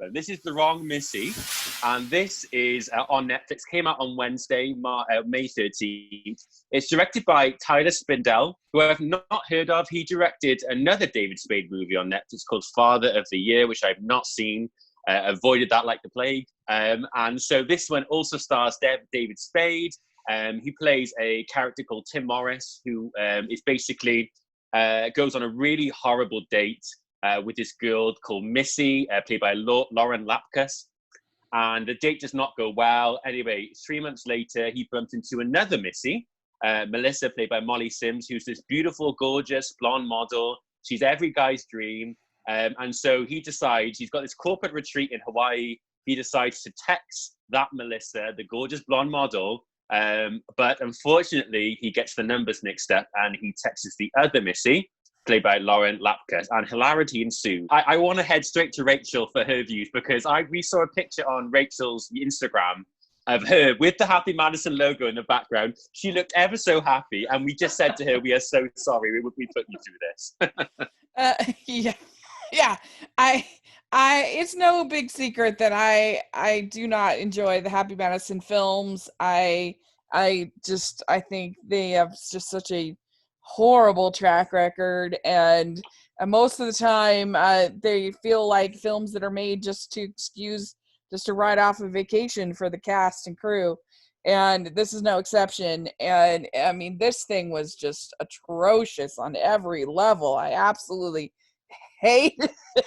happen. This is The Wrong Missy, and this is on Netflix. Came out on Wednesday, May 13th. It's directed by Tyler Spindell, who I've not heard of. He directed another David Spade movie on Netflix called Father of the Year, which I've not seen. Avoided that like the plague. And so this one also stars David Spade. He plays a character called Tim Morris, who is basically goes on a really horrible date with this girl called Missy, played by Lauren Lapkus. And the date does not go well. Anyway, 3 months later, he bumps into another Missy, Melissa, played by Molly Sims, who's this beautiful, gorgeous, blonde model. She's every guy's dream. And so he decides, he's got this corporate retreat in Hawaii. He decides to text that Melissa, the gorgeous blonde model. But unfortunately, he gets the numbers mixed up and he texts the other Missy, played by Lauren Lapkus, and hilarity ensues. I want to head straight to Rachel for her views, because we saw a picture on Rachel's Instagram of her with the Happy Madison logo in the background. She looked ever so happy, and we just said to her, we are so sorry we put you through this. Yeah. It's no big secret that I do not enjoy the Happy Madison films. I think they have just such a horrible track record, and most of the time they feel like films that are made just to ride off a vacation for the cast and crew, and this is no exception. And I mean, this thing was just atrocious on every level. I absolutely hated it.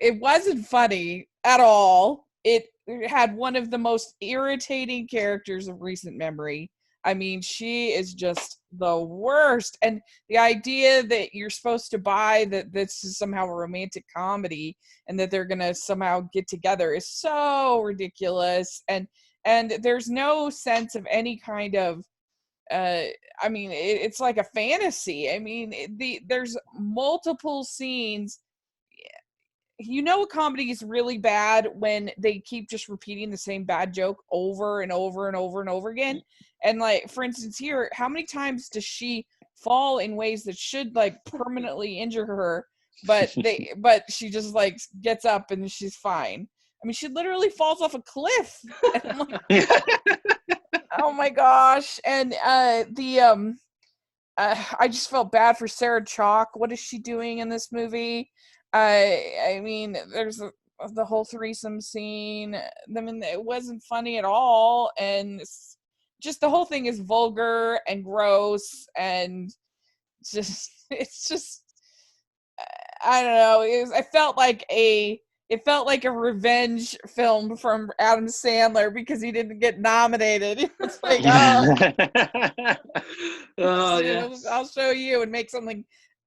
It wasn't funny at all. It had one of the most irritating characters of recent memory. I mean, she is just the worst. And the idea that you're supposed to buy that this is somehow a romantic comedy and that they're going to somehow get together is so ridiculous. And there's no sense of any kind of it's like a fantasy. I mean, there's multiple scenes. You know, a comedy is really bad when they keep just repeating the same bad joke over and over and over and over again. And like, for instance, here, how many times does she fall in ways that should like permanently injure her, but she just like gets up and she's fine. I mean, she literally falls off a cliff. Oh my gosh. And I just felt bad for Sarah Chalk. What is she doing in this movie? I mean, there's the whole threesome scene. I mean, it wasn't funny at all, and just the whole thing is vulgar and gross, and it's just I don't know. It felt like a revenge film from Adam Sandler because he didn't get nominated. It's like, I'll show you and make something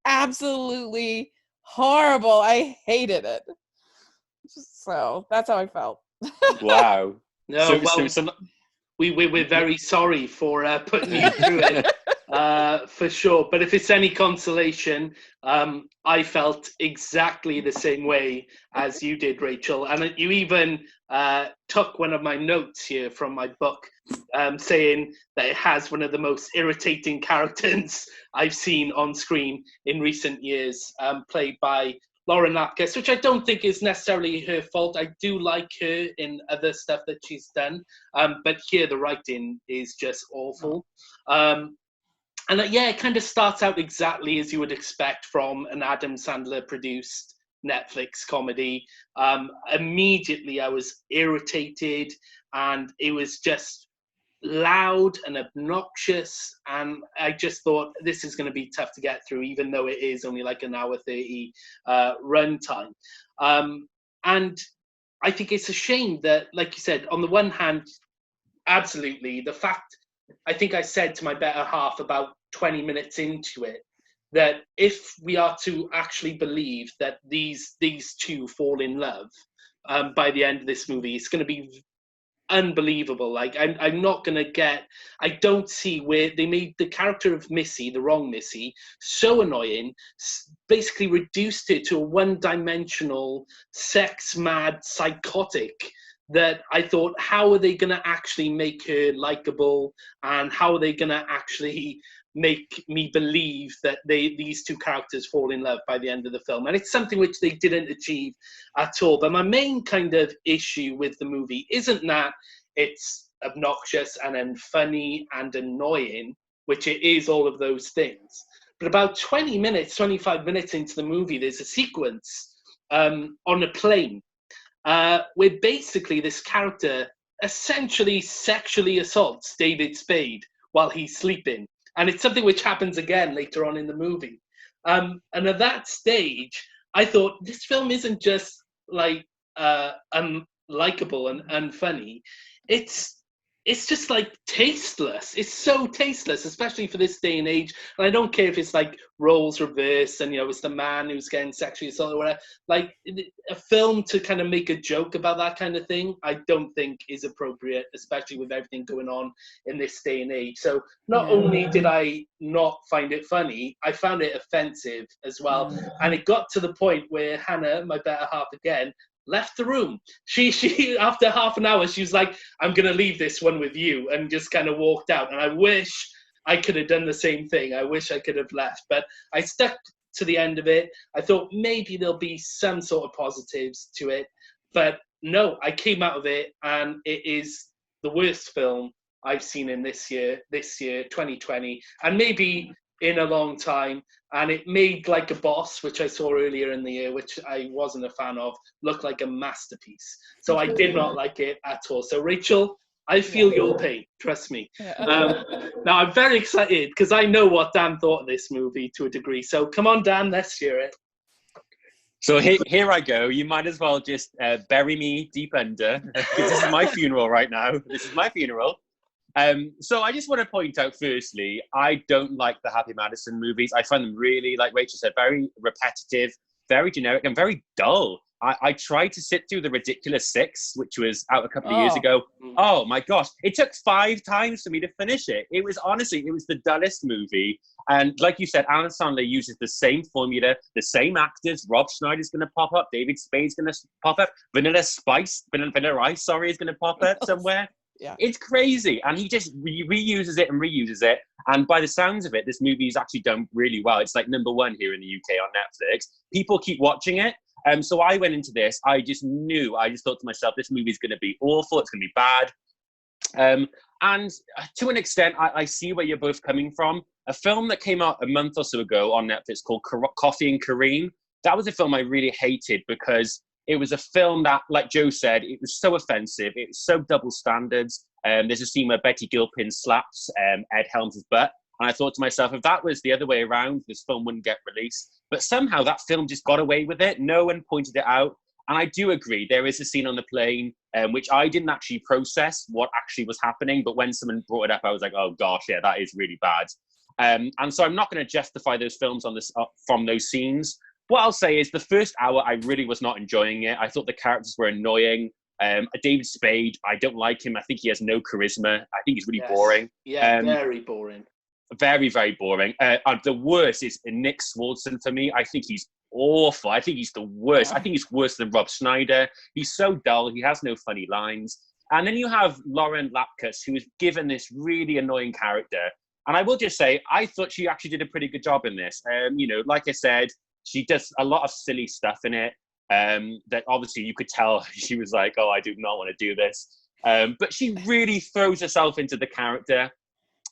absolutely horrible. I hated it. So that's how I felt. Wow. No, we're very sorry for putting you through it. For sure. But if it's any consolation, I felt exactly the same way as you did, Rachel. And you even took one of my notes here from my book, saying that it has one of the most irritating characters I've seen on screen in recent years, played by Lauren Lapkus, which I don't think is necessarily her fault. I do like her in other stuff that she's done. But here the writing is just awful. And it kind of starts out exactly as you would expect from an Adam Sandler produced Netflix comedy. Immediately I was irritated, and it was just loud and obnoxious, and I just thought this is going to be tough to get through, even though it is only like an hour 30 runtime. And I think it's a shame that, like you said, on the one hand, absolutely, the fact, I think I said to my better half about 20 minutes into it, that if we are to actually believe that these two fall in love by the end of this movie, it's going to be unbelievable. Like, I'm not going to get, I don't see where they made the character of Missy, the wrong Missy, so annoying, basically reduced it to a one-dimensional, sex-mad psychotic, that I thought, how are they going to actually make her likable, and how are they going to actually make me believe that these two characters fall in love by the end of the film. And it's something which they didn't achieve at all. But my main kind of issue with the movie isn't that it's obnoxious and then funny and annoying, which it is all of those things. But about 25 minutes into the movie, there's a sequence on a plane where basically this character essentially sexually assaults David Spade while he's sleeping. And it's something which happens again later on in the movie. And at that stage, I thought this film isn't just like unlikable and unfunny. It's just like tasteless. It's so tasteless, especially for this day and age. And I don't care if it's like roles reversed and, it's the man who's getting sexually assaulted or whatever. Like a film to kind of make a joke about that kind of thing, I don't think is appropriate, especially with everything going on in this day and age. So not only did I not find it funny, I found it offensive as well. And it got to the point where Hannah, my better half again, left the room. She after half an hour, she was like, I'm going to leave this one with you, and just kind of walked out. And I wish I could have done the same thing. I wish I could have left, but I stuck to the end of it. I thought maybe there'll be some sort of positives to it, but no, I came out of it and it is the worst film I've seen in this year, 2020, and maybe in a long time. And it made Like a Boss, which I saw earlier in the year, which I wasn't a fan of, look like a masterpiece. So I did not like it at all. So Rachel, I feel your pain, trust me. Now I'm very excited because I know what Dan thought of this movie to a degree. So come on, Dan, let's hear it. So here I go. You might as well just bury me deep under, because this is my funeral right now. This is my funeral. So I just want to point out, firstly, I don't like the Happy Madison movies. I find them really, like Rachel said, very repetitive, very generic, and very dull. I tried to sit through The Ridiculous Six, which was out a couple of years ago. Oh my gosh, it took 5 times for me to finish it. It was the dullest movie. And like you said, Alan Sandler uses the same formula, the same actors. Rob Schneider's going to pop up. David Spade's going to pop up. Vanilla Ice, is going to pop up somewhere. Yeah. It's crazy. And he just reuses it and reuses it. And by the sounds of it, this movie is actually done really well. It's like #1 here in the UK on Netflix. People keep watching it. So I went into this, I just thought to myself, this movie is going to be awful. It's going to be bad. And to an extent, I see where you're both coming from. A film that came out a month or so ago on Netflix called Coffee and Kareem. That was a film I really hated because it was a film that, like Joe said, it was so offensive. It was so double standards. There's a scene where Betty Gilpin slaps Ed Helms' butt. And I thought to myself, if that was the other way around, this film wouldn't get released. But somehow that film just got away with it. No one pointed it out. And I do agree, there is a scene on the plane, which I didn't actually process what actually was happening. But when someone brought it up, I was like, oh gosh, yeah, that is really bad. And so I'm not going to justify those films on this from those scenes. What I'll say is the first hour, I really was not enjoying it. I thought the characters were annoying. David Spade, I don't like him. I think he has no charisma. I think he's really boring. Yeah, very boring. Very, very boring. The worst is Nick Swardson for me. I think he's awful. I think he's the worst. I think he's worse than Rob Schneider. He's so dull. He has no funny lines. And then you have Lauren Lapkus, who is given this really annoying character. And I will just say, I thought she actually did a pretty good job in this. Like I said, she does a lot of silly stuff in it. That obviously you could tell she was like, oh, I do not want to do this. But she really throws herself into the character.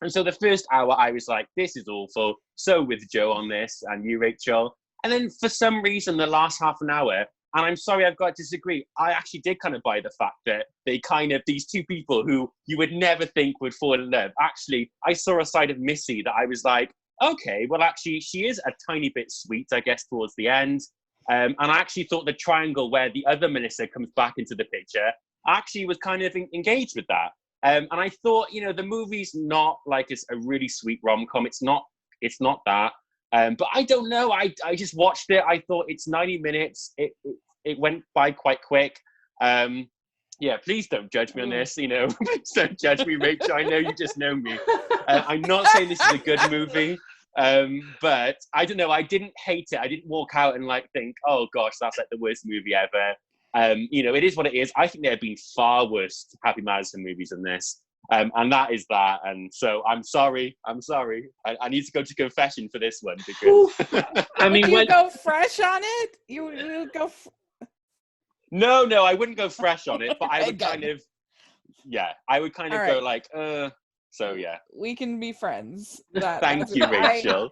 And so the first hour, I was like, this is awful. So with Joe on this and you, Rachel. And then for some reason, the last half an hour, and I'm sorry, I've got to disagree. I actually did kind of buy the fact that these two people who you would never think would fall in love. Actually, I saw a side of Missy that I was like, okay, well, actually, she is a tiny bit sweet, I guess, towards the end. And I actually thought the triangle where the other Melissa comes back into the picture, I actually was kind of engaged with that. And I thought, the movie's not like it's a really sweet rom-com. It's not that. But I don't know. I just watched it. I thought it's 90 minutes. It went by quite quick. Yeah, please don't judge me on this. Please don't judge me, Rachel. I know you just know me. I'm not saying this is a good movie. But I don't know. I didn't hate it. I didn't walk out and think, oh gosh, that's like the worst movie ever. It is what it is. I think there have been far worse Happy Madison movies than this. And that is that. And so I'm sorry. I need to go to confession for this one because I mean, you go fresh on it. You go. No, I wouldn't go fresh on it, but I would Okay. kind of, I would kind of All go right. like, so yeah. We can be friends. Thank you, Rachel.